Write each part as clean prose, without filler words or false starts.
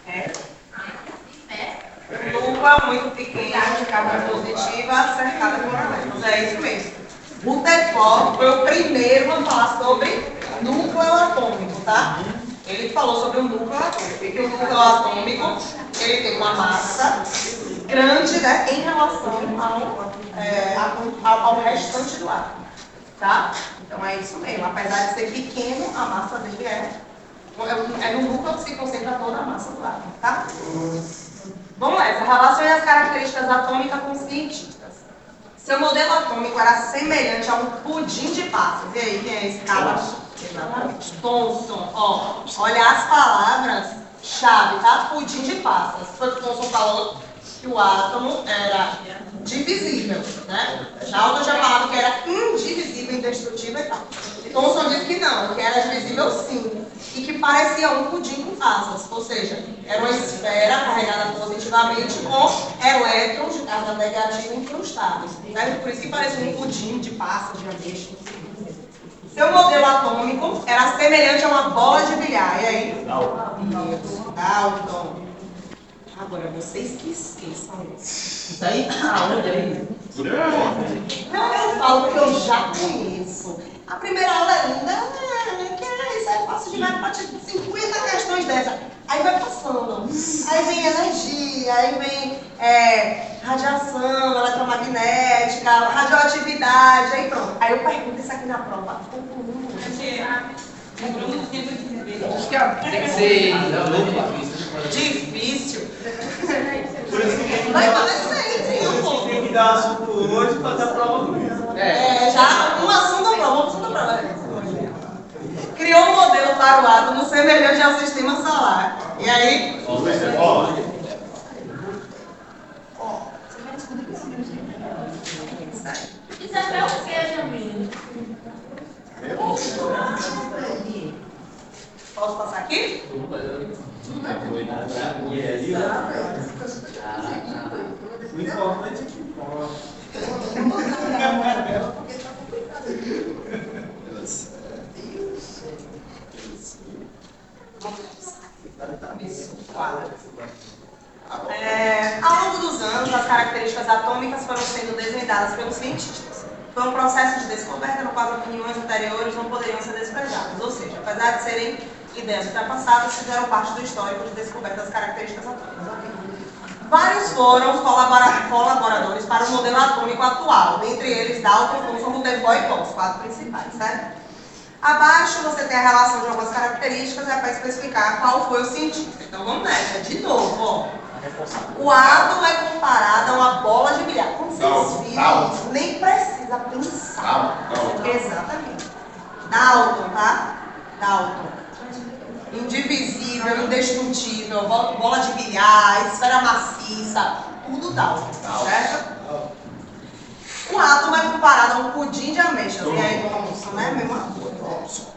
É. O núcleo é muito pequeno, de carga positiva, cercada por elétrons. É isso mesmo. Rutherford foi o primeiro a falar sobre núcleo atômico, tá? Ele falou sobre o núcleo atômico. E que o núcleo atômico, ele tem uma massa grande, né, em relação ao restante do átomo, tá? Então é isso mesmo. Apesar de ser pequeno, a massa dele é no núcleo que se concentra toda a massa do átomo, tá? Vamos lá, relacione as características atômicas com os cientistas. Seu modelo atômico era semelhante a um pudim de passas. E aí, quem é esse cara? Exatamente. Thomson. Ó, olha as palavras-chave, tá? Pudim de passas. Foi o que Thomson falou que o átomo era divisível, né? Dalton já falava que era indivisível, indestrutível e tal. Thomson disse que não, que era divisível sim. E que parecia um pudim com passas, ou seja, era uma esfera carregada positivamente com elétrons de carga negativa incrustados. Né? Por isso que parecia um pudim de passas, de ameixa. Seu modelo atômico era semelhante a uma bola de bilhar. E aí? Dalton. Agora, vocês que esqueçam isso. Isso aí? Aonde aí? Não, eu falo porque eu já conheço. A primeira aula é linda, isso é fácil demais, pode 50 questões dessa. Aí vai passando. Aí vem energia, aí vem radiação, eletromagnética, radioatividade, aí pronto. Aí eu pergunto isso aqui na prova. Acho que tem que ser Difícil. Por isso que Vai aparecer, você tem que dar assunto hoje e fazer a prova do mês. Já um assunto da prova, vamos assunto da prova. Criou um modelo para o átomo semelhante ao sistema solar. E aí? Isso é pra o quê, Jamil? Posso passar aqui? O importante é que importa. Ao longo dos anos, as características atômicas foram sendo desvendadas pelos cientistas. Foi um processo de descoberta no qual as opiniões anteriores não poderiam ser desprezadas, ou seja, apesar de serem ideias ultrapassadas, fizeram parte do histórico de descoberta das características atômicas. Vários foram os colaboradores para o modelo atômico atual, dentre eles Dalton, Thomson, Rutherford e Bohr, os 4 principais, certo? Abaixo você tem a relação de algumas características para especificar qual foi o cientista. Então vamos nessa, de novo, ó. O átomo é comparado a uma bola de bilhar. Como vocês viram, nem precisa pensar. Exatamente. Dalton, tá? Dalton. Indivisível, indestrutível, bola de bilhar, esfera maciça, tudo Dalton, certo? O átomo é comparado a um pudim de ameixas. E aí, Thomson, né? Mesma coisa.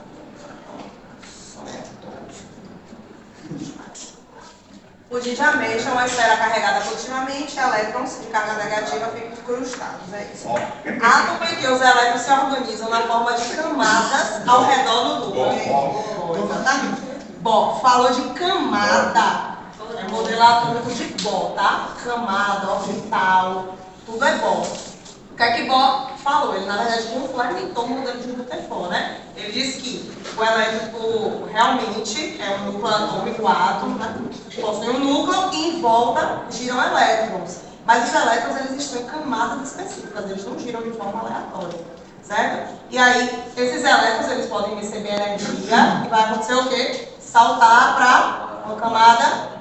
Pudim de ameixa é uma esfera carregada positivamente, elétrons de carga negativa ficam incrustados. É isso. Átomo em que os elétrons se organizam na forma de camadas ao redor do núcleo. Exatamente. Bohr falou de camada. É modelo atômico de Bohr, tá? Camada, orbital, tudo é Bohr. O que é que Bohr falou? Ele, na verdade, complementou o modelo de Rutherford, né? Ele disse que o elétrico realmente é um núcleo atômico, o átomo, né? Possui um núcleo e em volta giram elétrons. Mas os elétrons, eles estão em camadas específicas, eles não giram de forma aleatória, certo? E aí, esses elétrons, eles podem receber energia e vai acontecer o quê? Saltar para uma camada...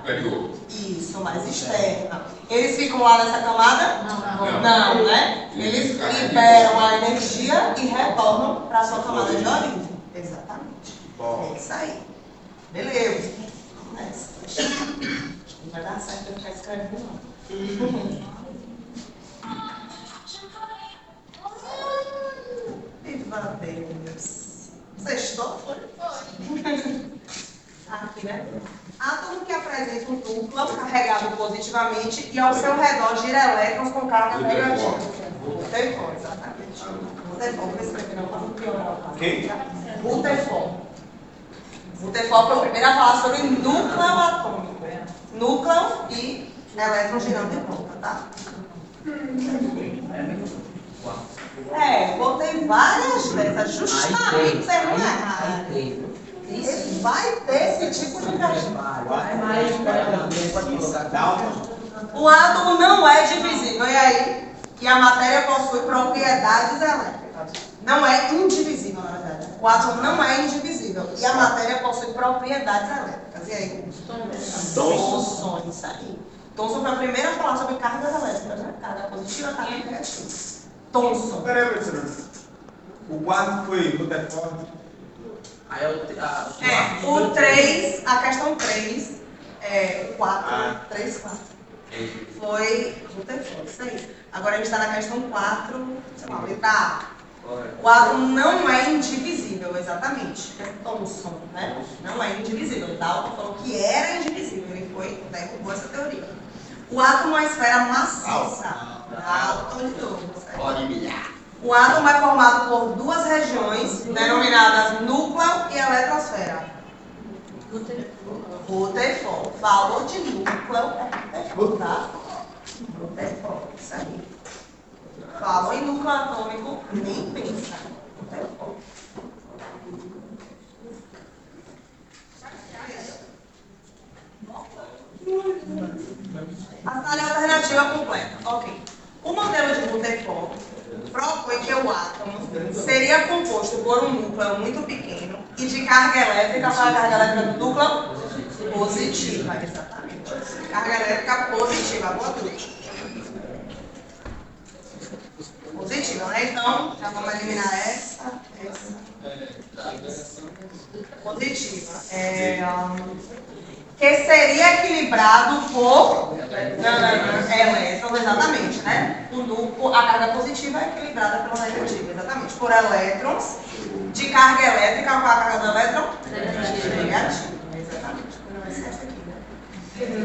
Isso, mais externa. Eles ficam lá nessa camada? Não, né? Eles liberam a energia e retornam para a sua camada de origem. Exatamente. É isso aí. Beleza. Vamos nessa. Não vai dar certo eu ficar escrevendo, não. Viva Deus. Sextou? Foi. Aqui, né? Átomo que apresenta um núcleo carregado positivamente e ao seu redor gira elétrons com carga negativa. Rutherford, exatamente. Rutherford, vou escrever não, para não piorar. Quem? Rutherford. Rutherford foi o primeiro a falar sobre núcleo atômico. núcleo e elétrons girando em volta, tá? Botei várias dessas justamente pra não errar. Isso vai ter esse tipo de questão. O átomo não é divisível, e aí? E a matéria possui propriedades elétricas. Não é indivisível, na verdade. O átomo não é indivisível, e a matéria possui propriedades elétricas. E aí? Tonsões, isso aí. Thomson foi a primeira a falar sobre cargas elétricas, né? Carga positiva, carga negativa. Thomson. Peraí, professor. O 4 foi Rutherford. O 3, a questão 3, o 4, 3, 4. Foi Rutherford, isso aí. Agora a gente está na questão 4, sei lá, letra A. O átomo não é indivisível, exatamente. É Thomson, né? Não é indivisível. Dalton falou que era indivisível, ele derrubou essa teoria. O átomo é uma esfera maciça. Dalton de novo. Pode milhar. O átomo é formado por duas regiões, denominadas núcleo e eletrosfera. Rutherford. Falou de núcleo, é Rutherford, tá? Rutherford, isso aí. Falou em núcleo atômico, nem pensa. Rutherford. A tarefa alternativa completa. Ok. O modelo de Rutherford propõe que o átomo seria composto por um núcleo muito pequeno e de carga elétrica para a carga elétrica do núcleo positiva. Exatamente. Carga elétrica positiva. Boa noite. Positiva, né? Então, já vamos eliminar essa. Positiva. Que seria equilibrado por elétrons, exatamente, né? A carga positiva é equilibrada pela negativa, exatamente, por elétrons de carga elétrica com a carga do elétron negativa, exatamente. Não, essa aqui,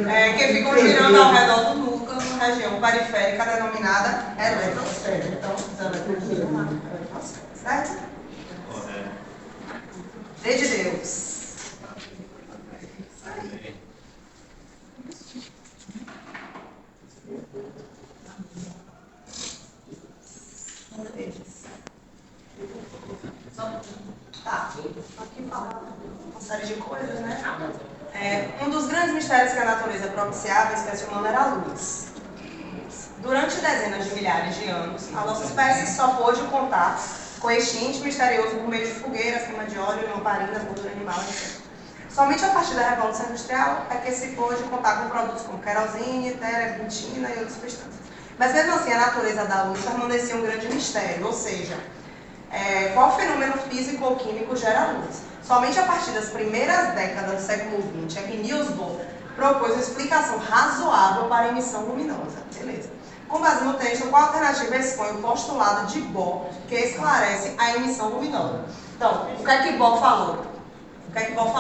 né? Que ficam girando ao redor do núcleo, na região periférica denominada eletrosfera. Então, os elétrons giram na eletrosfera, certo? D de Deus. Tá, aqui fala uma série de coisas, né? Um dos grandes mistérios que a natureza propiciava à espécie humana era a luz. Durante dezenas de milhares de anos, a nossa espécie só pôde contar com este ente misterioso por meio de fogueiras, queima de óleo, lamparinas, gordura animal, etc. Somente a partir da Revolução Industrial é que se pôde contar com produtos como querosene, terebintina e outras substâncias. Mas mesmo assim, a natureza da luz permanecia um grande mistério, ou seja, qual fenômeno físico ou químico gera a luz? Somente a partir das primeiras décadas do século XX é que Niels Bohr propôs uma explicação razoável para a emissão luminosa. Beleza. Com base no texto, qual alternativa expõe o postulado de Bohr que esclarece a emissão luminosa? Então, o que é que Bohr falou? Bohr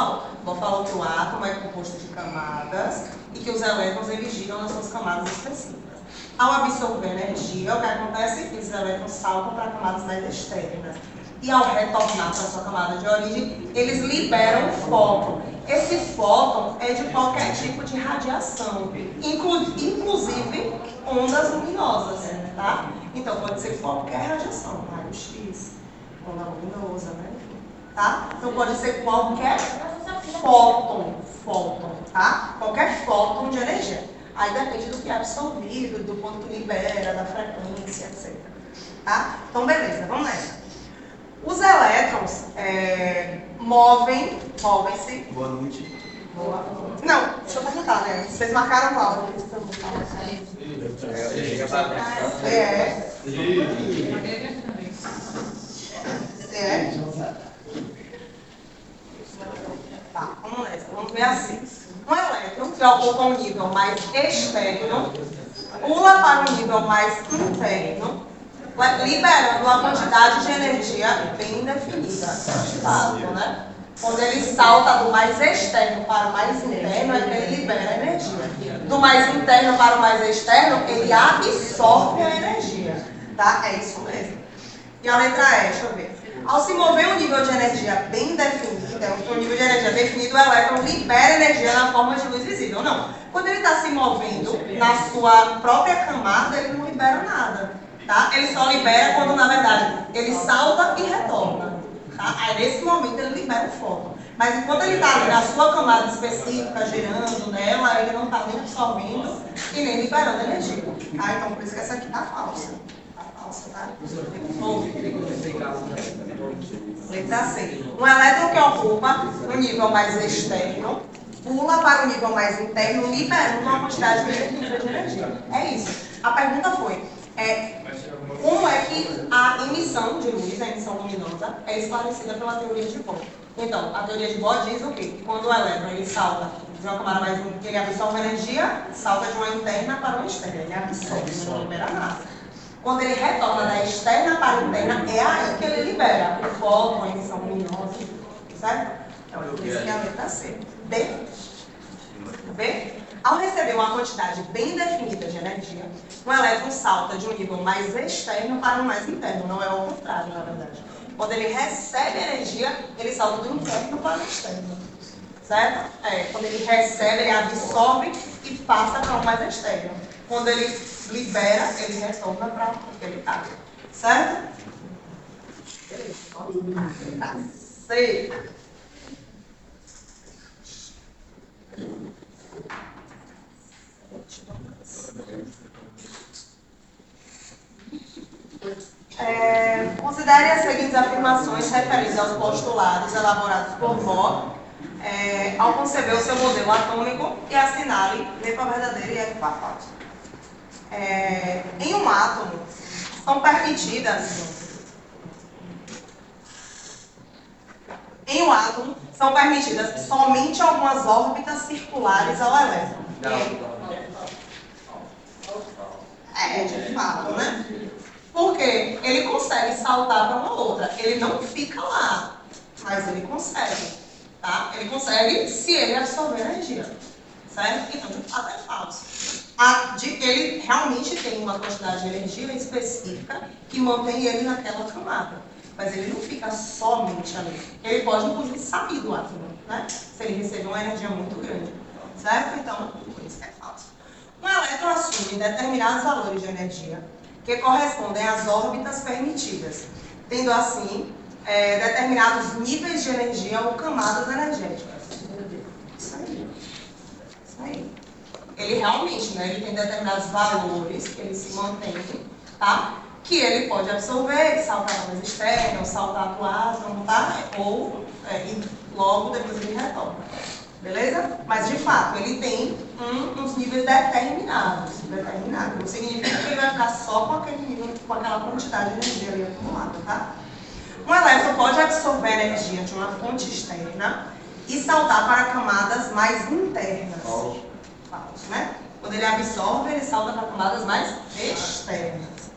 falou que o átomo é composto de camadas e que os elétrons eles giram nas suas camadas específicas. Ao absorver energia, o que acontece? Esses elétrons saltam para camadas mais externas. E ao retornar para a sua camada de origem, eles liberam fóton. Esse fóton é de qualquer tipo de radiação, inclusive ondas luminosas, tá? Então pode ser qualquer radiação, raio-x, onda luminosa, né? Tá? Então pode ser qualquer fóton, tá? Qualquer fóton de energia. Aí depende do que é absorvido, do quanto libera, da frequência, etc. Tá? Então beleza, vamos nessa. Os elétrons movem-se. Boa noite. Não, deixa eu perguntar, né? Vocês marcaram qual? Tá, vamos nessa. Vamos ver assim. Um elétron que ocupa um nível mais externo pula para um nível mais interno, liberando uma quantidade de energia bem definida, estável, né? Quando ele salta do mais externo para o mais interno, ele libera energia. Do mais interno para o mais externo, ele absorve a energia, tá? É isso mesmo. E a letra E, deixa eu ver. Ao se mover um nível de energia bem definido, um nível de energia definido, o elétron libera energia na forma de luz visível. Não. Quando ele está se movendo na sua própria camada, ele não libera nada. Tá? Ele só libera quando, na verdade, ele salta e retorna. Tá? Aí, nesse momento, ele libera o fóton. Mas enquanto ele está ali na sua camada específica, girando nela, ele não está nem absorvendo e nem liberando energia. Tá? Então, por isso que essa aqui está falsa. Está falsa, tá? Letra C. Um elétron que ocupa o nível mais externo pula para o nível mais interno, liberando uma quantidade indefinida de energia. É isso. A pergunta foi, como é que a emissão de luz, a emissão luminosa, é esclarecida pela teoria de Bohr? Então, a teoria de Bohr diz o quê? Que quando o elétron ele salta de uma camada mais interna, ele absorve energia, salta de uma interna para uma externa. Ele absorve, não libera nada. Quando ele retorna da externa para a interna, é aí que ele libera o fóton, a emissão luminosa, certo? Então, por isso que é a letra C. D. B. Ao receber uma quantidade bem definida de energia, um elétron salta de um nível mais externo para um mais interno, não é o contrário, na verdade. Quando ele recebe energia, ele salta do interno para o externo, certo? Quando ele recebe, ele absorve e passa para o mais externo. Quando ele libera, ele retorna para o que ele está, certo? Tá. C. Considere as seguintes afirmações referidas aos postulados elaborados por Bohr ao conceber o seu modelo atômico e assinale letra verdadeira e F falsa. Em um átomo são permitidas somente algumas órbitas circulares ao elétron. De fato, né? Porque ele consegue saltar para uma outra. Ele não fica lá, mas ele consegue, tá? Ele consegue se ele absorver energia, certo? Então, de fato, é falso. Ele realmente tem uma quantidade de energia específica que mantém ele naquela camada. Mas ele não fica somente ali. Ele pode, inclusive, sair do átomo, né? Se ele receber uma energia muito grande, certo? Então, por isso que é falso. Um elétron assume determinados valores de energia que correspondem às órbitas permitidas, tendo assim determinados níveis de energia ou camadas energéticas. Isso aí. Ele realmente, né, ele tem determinados valores que ele se mantém, tá? Que ele pode absorver, saltar para mais externo, saltar para o átomo, tá? Ou e logo depois ele retorna. Beleza? Mas, de fato, ele tem uns níveis determinados. Não significa que ele vai ficar só com aquele nível, com aquela quantidade de energia ali acumulada, tá? Um elétron pode absorver energia de uma fonte externa e saltar para camadas mais internas. Falso, né? Quando ele absorve, ele salta para camadas mais externas.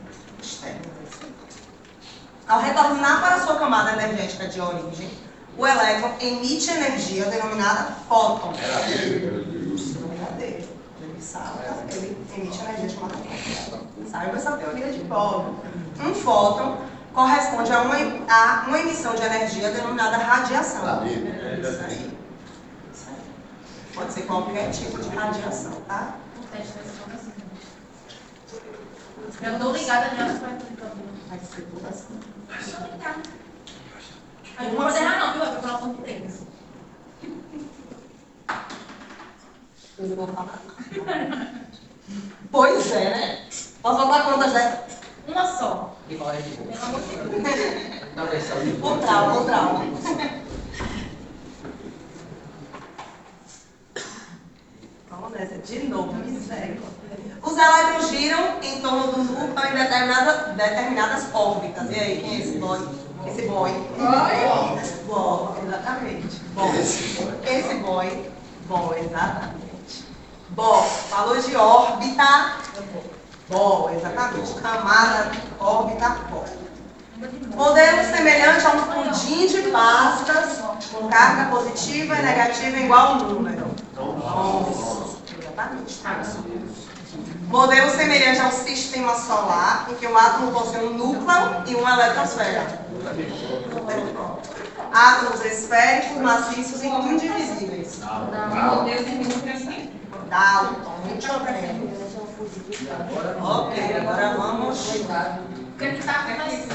Ao retornar para sua camada energética de origem, o elétron emite energia denominada fóton. Verdadeiro. Ele salta, ele emite energia chamada fóton. Saiba essa teoria de Bohr. Um fóton corresponde a uma emissão de energia denominada radiação. Isso aí. Pode ser qualquer tipo de radiação, tá? Eu tô ligada nela, vai ser tudo assim. Não vou errar não, viu? Vai falar quanto tempo. Eu vou falar. Pois é, né? Posso botar quantas dessas? Uma só. Igual é de boa. Pelo amor de Deus. Não, é só de O trauma. Vamos nessa, de novo, miséria. Os elétrons giram em torno do núcleo em determinadas órbitas. E aí, quem é esse boy? Esse boy. Boy, exatamente. Esse boy. Boy, exatamente. Boy, falou de órbita. Boy, exatamente. Camada, órbita, boy. Modelo semelhante a um pudim de pastas com carga positiva e negativa igual ao número. Exatamente. Modelo semelhante ao sistema solar, em que o átomo possui um núcleo e uma eletrosfera. Átomos esféricos, maciços e indivisíveis. Não, Deus tem muito assim. Dalton, muito bem. Ok, agora vamos. Porque que tá assim.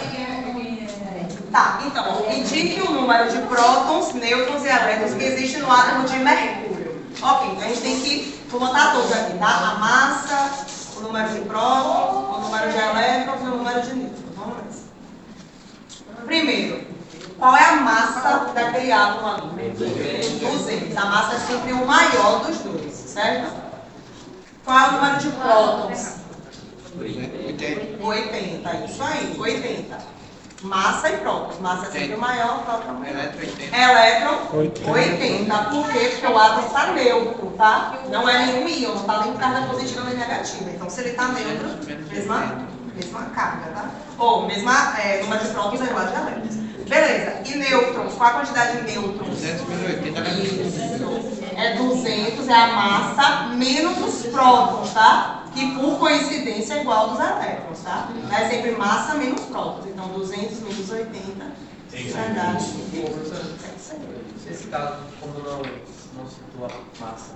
Tá, então, indique o número de prótons, nêutrons e elétrons que existe no átomo de mercúrio. Ok, então a gente tem que, vou botar todos aqui, tá? A massa, o número de prótons, o número de elétrons e o número de nêutrons. Vamos lá. Primeiro, qual é a massa daquele átomo ali? 200. A massa é sempre o maior dos dois, certo? Qual é o número de prótons? 80, isso aí, 80. Massa e prótons. Massa é sempre o maior, próton é o elétron, 80. Por quê? Porque o átomo está neutro, tá? Não é nenhum íon, não está nem carga positiva nem negativa. Então, se ele está neutro, mesma carga, tá? Ou número de prótons é igual a de elétrons. Beleza. E nêutrons? Qual a quantidade de nêutrons? 280. É 200, é a massa menos os prótons, tá? Que por coincidência é igual aos dos elétrons, tá? É sempre massa menos prótons. Então, 200 menos 80 vai dar... Nesse caso, como não situa massa,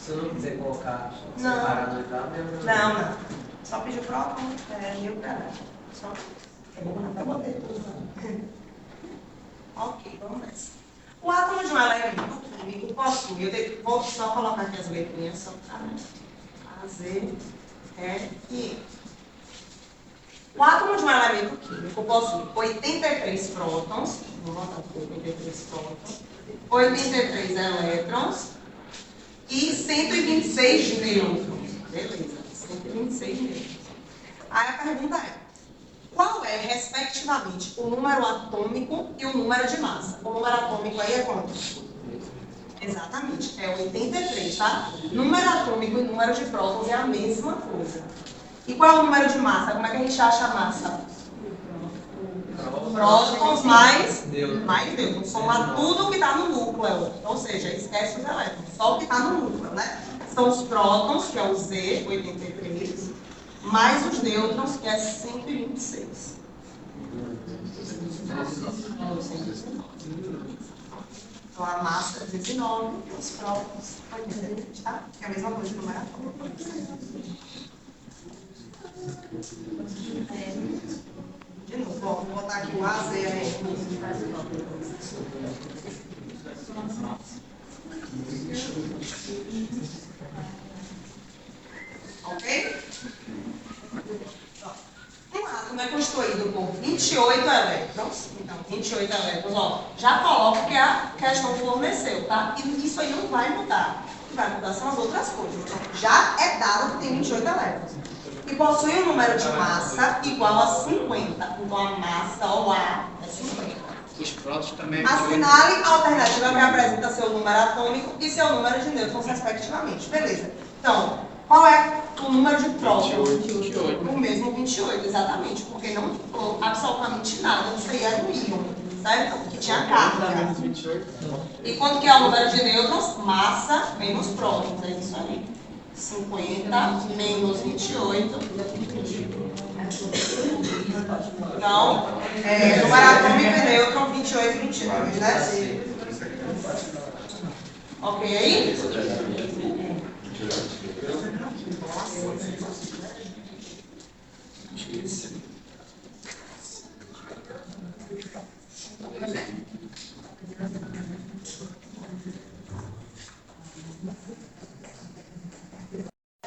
se eu não quiser colocar Não. separado e tal, Não. Só pedir próton, mil para elétron. Só. Eu botei tudo. Ok, vamos nessa. O átomo de um elemento químico possui, vou só colocar aqui as letrinhas, só para A, Z, E e E. O átomo de um elemento químico possui 83 prótons, vou botar aqui 83 prótons, 83 elétrons e 126 nêutrons. Beleza, 126 nêutrons. Aí a pergunta é, qual é, respectivamente, o número atômico e o número de massa? O número atômico aí é quanto? Exatamente, é 83, tá? Número atômico e número de prótons é a mesma coisa. E qual é o número de massa? Como é que a gente acha a massa? Prótons mais nêutrons. Soma tudo que está no núcleo. Ou seja, esquece os elétrons. Só o que está no núcleo, né? São os prótons, que é o Z, 83, mais os nêutrons, que é 126. Então a massa é 19 e os prótons 83, tá? Que é a mesma coisa do número atômico. De novo, ó, vou botar aqui o A, Z, aí. Ok? Um átomo é construído por 28 elétrons. Então, 28 elétrons, ó, já coloco que a questão forneceu, tá? E isso aí não vai mudar. O que vai mudar são as outras coisas. Então, já é dado que tem 28 elétrons. E possui um número de massa igual a 50. Então, a massa, ou A, é 50. Os prótons também. Assinale a alternativa que apresenta seu número atômico e seu número de nêutrons, respectivamente. Beleza. Então, qual é o número de prótons? 28. O mesmo 28, exatamente. Porque não ficou absolutamente nada. Isso aí era um íon, certo? Que tinha carga. E quanto que é o número de nêutrons? Massa menos prótons. É isso aí. 50 menos 28. Então, número atômico e nêutron 28 e 22, né? Ok?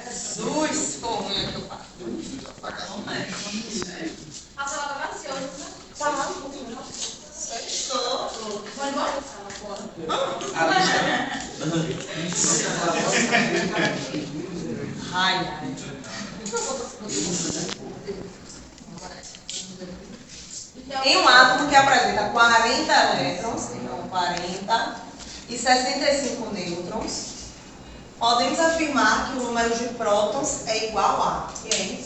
Jesus, ficou ruim aqui o papo. A sala tá ansiosa, né? Tá lá um pouquinho. Estou. Vai embora? Ai. Em um átomo que apresenta 40 elétrons, então 40, e 65 nêutrons, podemos afirmar que o número de prótons é igual a... E aí?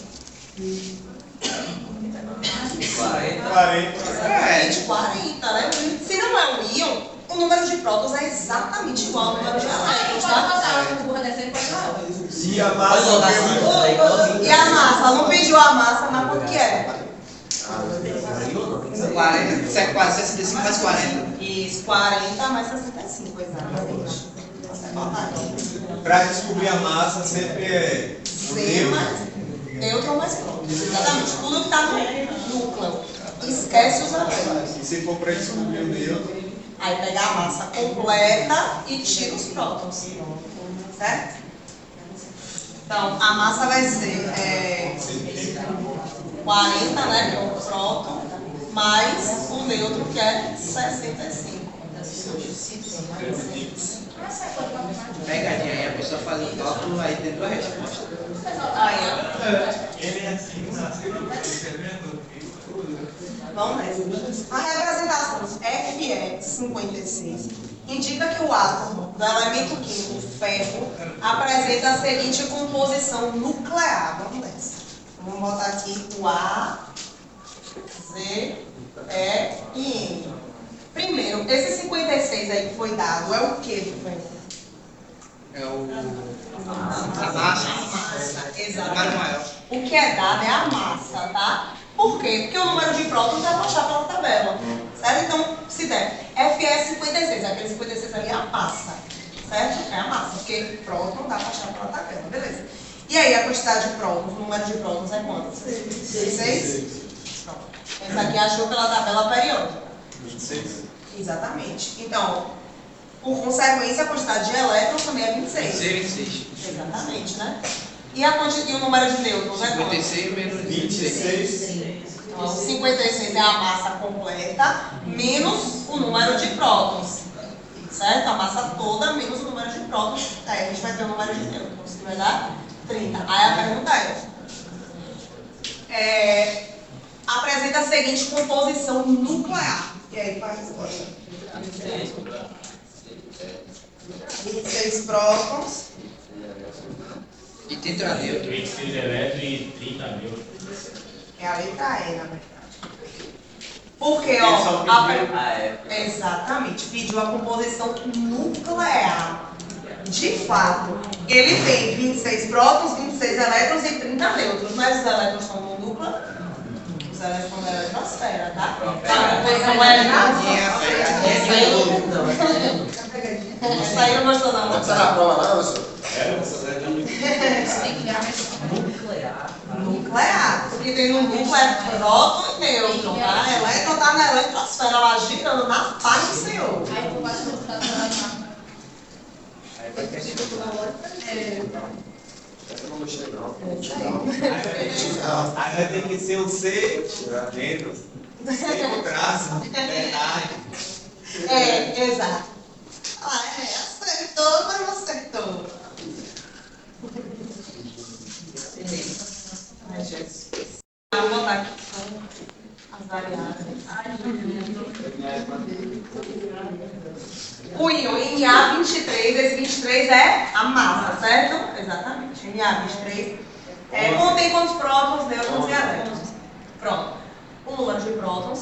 40. Exatamente, 40, né? Se não é um íon, o número de prótons é exatamente igual ao número de elétrons, tá? E a massa E a massa? Ela não pediu a massa, mas quanto que é? 40, quase 65 mais 40. Isso, 40 mais 65, exatamente. Você botar aqui. Para descobrir a massa sempre é C mais neutro mais próton. Exatamente. Tudo que está no núcleo. Esquece os elétrons. E se for para descobrir o neutro, Aí pega a massa completa e tira os prótons. Certo? Então, a massa vai ser 40, né, que é o próton, mais o neutro, que é 65. Pegadinha aí, a pessoa faz o cálculo, aí tem duas respostas. Aí, ó. ele é assim, Vamos nessa. A representação Fe56 indica que o átomo do elemento químico ferro apresenta a seguinte composição nuclear. Vamos nessa. Vamos botar aqui o A, Z, E e N. Primeiro, esse 56 aí que foi dado é o que do ferro? É o... A massa, exatamente. Número maior. O que é dado é a massa, tá? Por quê? Porque o número de prótons é baixar pela tabela, certo? Então, se der Fe56, aquele 56 ali é a massa, certo? É a massa, porque próton dá para achar pela tabela, beleza. E aí, a quantidade de prótons, o número de prótons é quanto? 6? Pronto. Esse aqui achou pela tabela periódica. 26. Exatamente. Então, por consequência, a quantidade de elétrons também é 26. 26. Exatamente, né? E o número de nêutrons é quanto? 56 menos 26. Então, 56 é a massa completa, menos o número de prótons. Certo? A massa toda, menos o número de prótons. Aí a gente vai ter o número de nêutrons, que vai dar 30. Aí a pergunta apresenta a seguinte composição nuclear. E aí, qual é a resposta? 26 prótons. E tetraneutro. 26 elétrons e 30 neutros. É a letra E, na verdade. Porque, ó, exatamente, pediu a composição nuclear. De fato, ele tem 26 prótons, 26 elétrons e 30 nêutrons. Mas os elétrons estão no núcleo? Os elétrons estão na eletrosfera, tá? A composição é Essa aí não gostou não. Essa na prova, não, professor? Nuclear. Porque tem no núcleo é próton e nêutron, tá? Elétron tá na eletrosfera, ela girando na paz do Senhor. Aí tu vai mostrar Essa eu não gostei, não. Aí vai ter que ser o C dentro. C no braço. Verdade. Exato. Acertou, mas não acertou. Ai, Jesus. Vou botar aqui as variáveis. O íon Na23, esse 23 é a massa, certo? Exatamente. Na23 contém quantos prótons, nêutrons e elétrons. Pronto. O número de prótons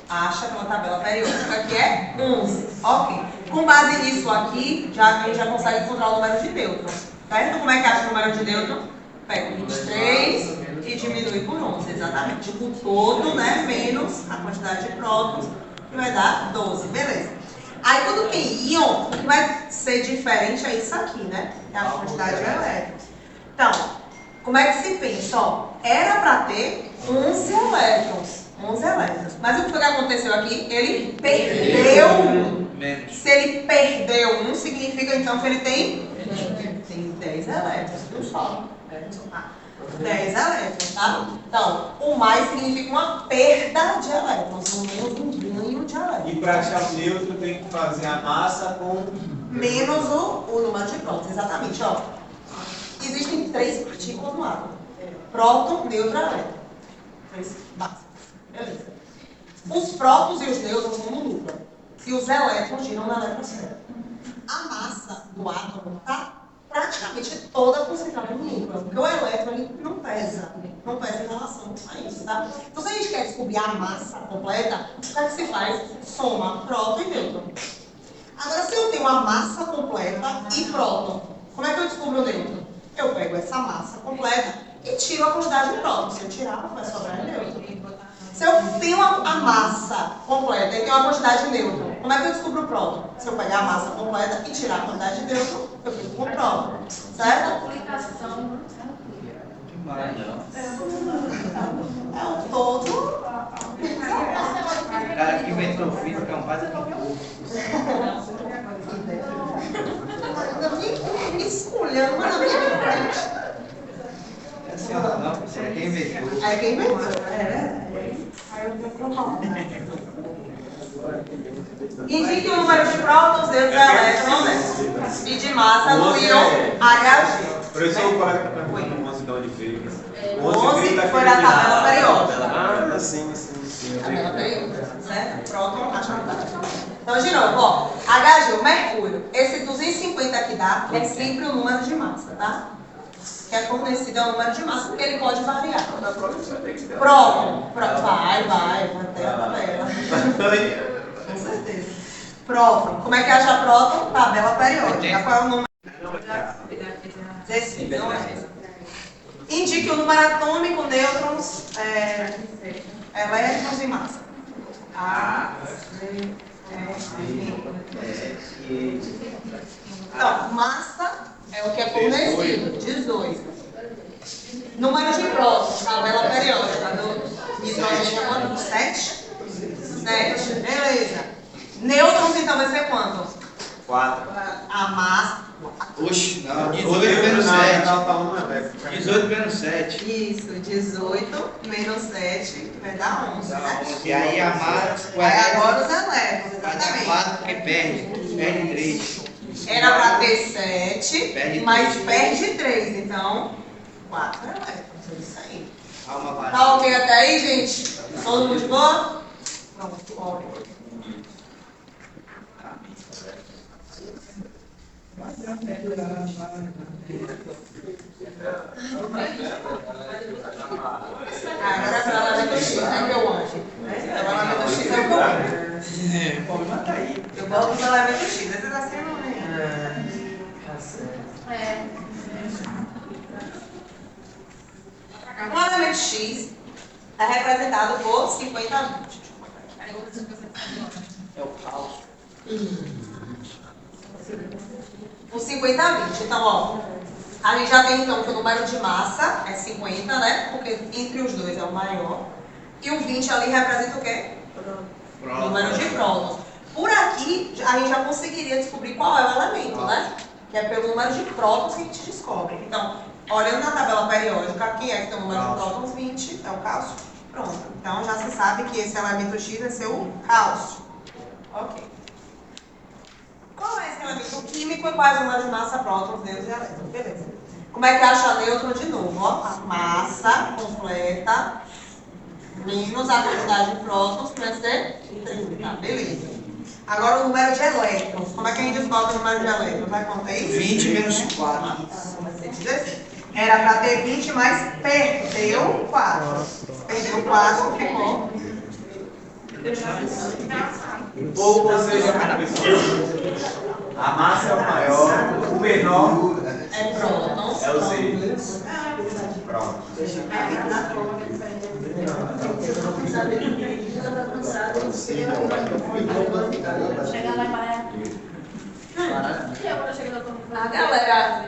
acha pela tabela periódica que é 11. Ok. Com base nisso aqui, a gente já consegue encontrar o número de nêutrons. Certo? Como é que acha o número de nêutrons? Pega o 23 e diminui por 11, exatamente. O todo, né, menos a quantidade de prótons, que vai dar 12, beleza. Aí quando tem íon, o que vai ser diferente é isso aqui, né? É a quantidade de elétrons. Então, como é que se pensa? Ó, era para ter 11 elétrons. 11 elétrons. Mas o que foi que aconteceu aqui? Ele perdeu um. Se ele perdeu um, significa então que ele tem 10 elétrons, viu só? 10 elétrons, tá? Então, o mais significa uma perda de elétrons, o menos um ganho de elétrons. E para achar o neutro tem que fazer a massa com Menos o número de prótons, exatamente, ó. Existem 3 partículas no átomo. Próton, nêutron e elétron. 3 básicos. Beleza. Os prótons e os nêutrons estão no núcleo. E os elétrons giram na eletrosfera. A massa do átomo está praticamente toda concentrada no núcleo. Porque o elétron ele não pesa em relação a isso, tá? Então, se a gente quer descobrir a massa completa, o que é que se faz? Soma próton e nêutron. Agora, se eu tenho a massa completa e próton, como é que eu descubro o nêutron? Eu pego essa massa completa e tiro a quantidade de prótons. Se eu tirar, vai sobrar nêutron. Se eu tenho a massa completa e tenho uma quantidade de nêutron, como é que eu descubro o próton? Se eu pegar a massa completa e tirar a quantidade de nêutron, eu fico com o próton. Certo? Aplicação. É o todo. O cara que inventou física é um padre de povo. Escolhendo, mas não me frente. É assim, ó, não, você é quem inventou. É quem inventou. Indique o número de prótons, neutros e elétrons e de massa no íon Hg. Professor, o colega está perguntando o 11 de onde veio. 11 foi da tabela periódica. Ah, sim. Tabela periódica, certo? Próton, atividade. Então, de novo, ó, Hg, o mercúrio, esse 250 que dá é sempre o número de massa, tá? Que é fornecido é o número de massa, porque ele pode variar. Próton, vai ter a tabela. Com certeza. Próton, como é que acha próton? Tabela periódica. Qual é o número? 16, não é? Indique o número atômico, nêutrons, elétrons e massa. A, C, E. Então, massa é o que é fornecido, 18. Número de prótons, tabela periódica do nitrogênio é quanto? 7? 7, beleza. Nêutrons então vai ser quanto? 4. A massa. Oxe, não, 18 menos 7. Não, 18 menos 7. Isso, 18 menos 7 vai dar 11, né? E aí a massa. Aí agora os elétrons, Vai dar exatamente. 4 porque perde 3. Era para ter 7, Perde mas 3. perde 3, então 4 elétrons, é isso aí. Alma baixa. Tá ok até aí, gente? Todo mundo de boa? Pronto, ótimo. Agora para lá do X é que eu amo. Para lá do X é o que eu amo. O problema tá aí. Eu boto os elementos X, esse tá sendo o elemento X é representado por 50 a 20. É o caos. Por 50 a 20. Então, ó, a gente já tem então que o número de massa é 50, né? Porque entre os dois é o maior. E o 20 ali representa o quê? O número de prótons. Por aqui, a gente já conseguiria descobrir qual é o elemento, né? Que é pelo número de prótons que a gente descobre. Então, olhando na tabela periódica, quem é que tem o número de prótons? 20, é o cálcio. Pronto. Então, já se sabe que esse elemento X vai ser o cálcio. Ok. Qual é esse elemento químico e quais o número de massa, prótons, nêutrons e elétrons? Beleza. Como é que acha nêutron de novo? Ó, a massa completa menos a quantidade de prótons, que vai ser 30. Beleza. Agora o número de elétrons. Como é que a gente descobre o número de elétrons? Vai contar isso? 20 menos 4. Vai ser 16. Era para ter 20, mas perdeu 4. Perdeu 4, ficou. Ou seja, a massa é o maior, o menor É prótons. é o Z. Pronto. Chega lá e vai. E agora chega da A galera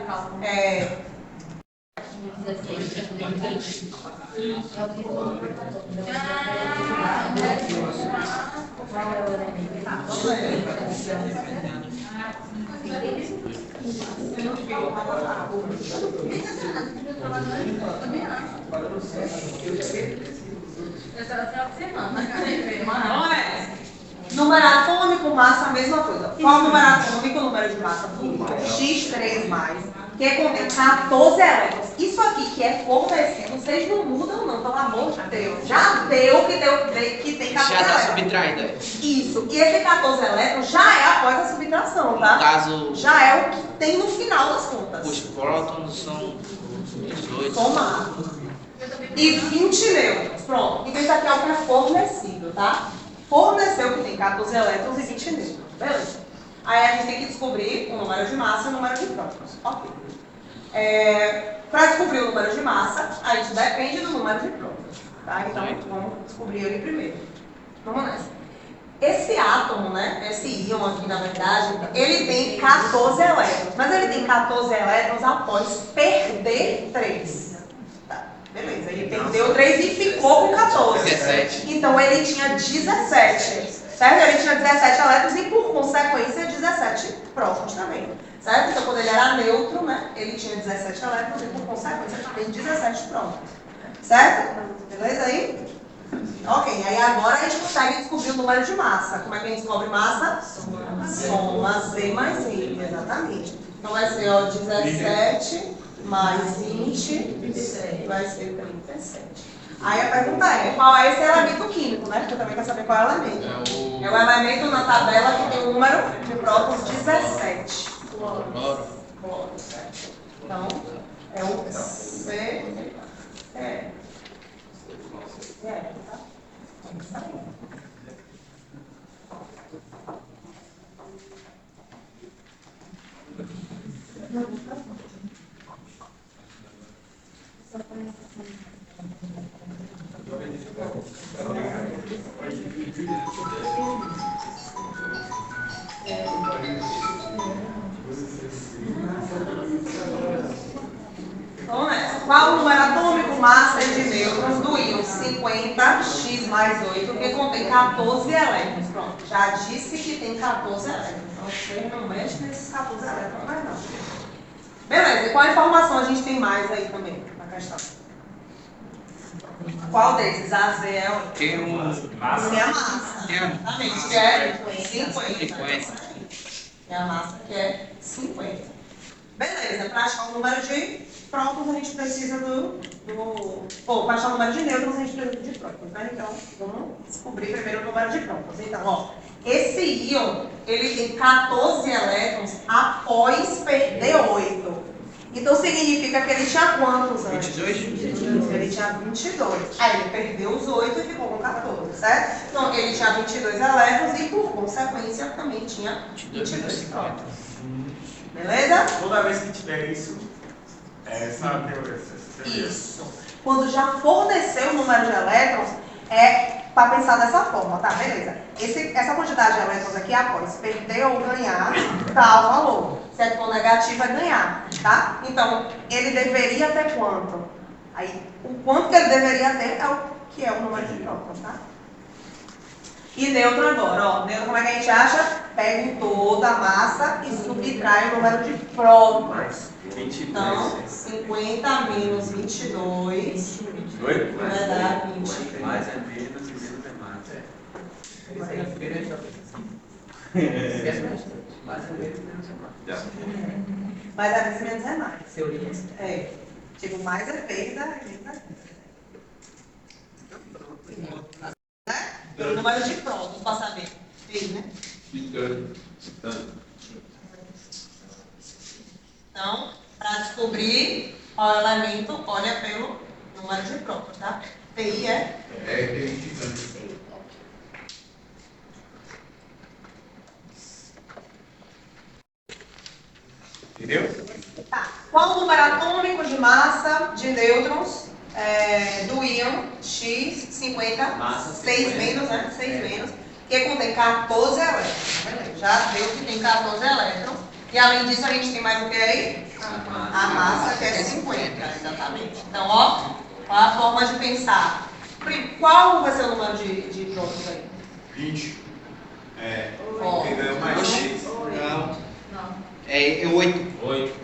número atômico, massa, a mesma coisa. Qual o número atômico? O número de massa do X3+, que contém 14 elétrons. Isso aqui que é fornecido, vocês não mudam não, pelo amor de Deus. Já deu que tem 14 Já está elétrons. subtraída. Isso. E esse 14 elétrons já é após a subtração, No tá? caso, Já é o que tem no final das contas. os prótons são 18. Somado. E 20 nêutrons. Pronto. Então isso aqui é o que é fornecido, tá? Forneceu que tem 14 elétrons e 20 nêutrons. Beleza. Aí a gente tem que descobrir o número de massa e o número de prótons. Ok. Para descobrir o número de massa, a gente depende do número de prótons. Tá? Então, vamos descobrir ele primeiro. Vamos nessa. Esse átomo, né? Esse íon aqui, na verdade, ele tem 14 elétrons. Mas ele tem 14 elétrons após perder 3. Tá, beleza. Ele perdeu 3 e ficou com 14. 17. Então, ele tinha 17. Certo? Ele tinha 17 elétrons e, por consequência, 17 prótons também. Certo? Então, quando ele era neutro, né? Ele tinha 17 elétrons e, por consequência, tem 17 prótons. Certo? Beleza aí? Ok, aí agora a gente consegue descobrir o número de massa. Como é que a gente descobre massa? Soma Z mais I, exatamente. Então vai ser, ó, 17 mais 20, vai ser 37. Aí a pergunta é, qual é esse elemento químico, né? Porque eu também quero saber qual é o elemento. É o elemento na tabela que tem o número de prótons 17. Cloro. Certo. Então, é o C. Tá? Isso aí. Então, né? Qual o número atômico, massa de nêutrons do íon 50x mais 8, que contém 14 elétrons? Pronto, já disse que tem 14 elétrons. Então, você não mexe nesses 14 elétrons mais não. Beleza, e qual informação a gente tem mais aí também na questão? Qual desses? A, Z, E, O? Tem Massa. É a massa. Exatamente, que é 50. É a massa que é 50. Beleza, para achar o número de prótons a gente precisa para achar o número de nêutrons a gente precisa de prótons, né? Então, vamos descobrir primeiro o número de prótons. Então, ó, esse íon, ele tem 14 elétrons após perder 8. Então, significa que ele tinha quantos antes? 22? Ele tinha 22. Aí ele perdeu os 8 e ficou com 14, certo? Então, ele tinha 22 elétrons e, por consequência, também tinha 22 prótons. Beleza? Toda vez que tiver isso, essa teoria. Isso. Quando já forneceu o número de elétrons, é para pensar dessa forma, tá? Beleza. Essa quantidade de elétrons aqui, após perder ou ganhar, dá o valor. Se é for negativo, é ganhar, tá? Então, ele deveria ter quanto? Aí, o quanto que ele deveria ter é o que é o número de prótons, tá? E nêutron agora, ó. Nêutron, como é que a gente acha? Pega em toda a massa e subtrai o número de prótons. 22. Então, 50 menos 22 vai dar 20. Mais é menos e menos é mais. Mais é menos e menos é mais. Teoria. É. Tipo, mais é perda, menos é perda. Né? Pelo número de prótons, para saber. Fez, né? Então, para descobrir qual é o elemento, olha pelo número de prótons, tá? TI é? Entendeu? Tá. Qual o número atômico de massa de nêutrons do íon X50? Massa 6 menos, né? 6 menos. Que contém 14 elétrons. Já deu que tem 14 elétrons. E além disso, a gente tem mais o que aí? A massa, que é 50. Exatamente. Então, ó, qual a forma de pensar? Qual vai ser o número de prótons aí? 20. Ó. Pegamos mais X. Não. Não. É 8. 8.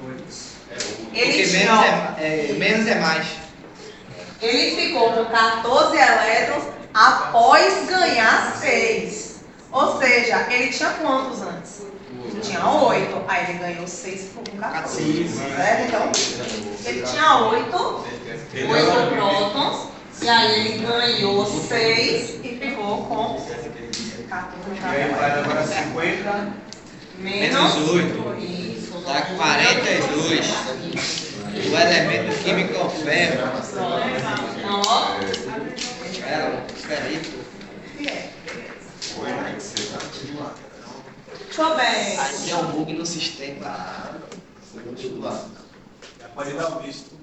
Ele Porque tinha, menos é mais. ele ficou com 14 elétrons após ganhar 6. Ou seja, ele tinha quantos antes? Tinha 8. Aí ele ganhou 6 e ficou com 14. Certo? Então, ele tinha 8 prótons. E aí ele ganhou 6 e ficou com 14. E aí vai agora 50. Menos 8. Isso. Dá 42. O elemento químico é o ferro. Então, ó. Espera aí. Deixa bem. Aqui é um bug no sistema. Pode dar o visto.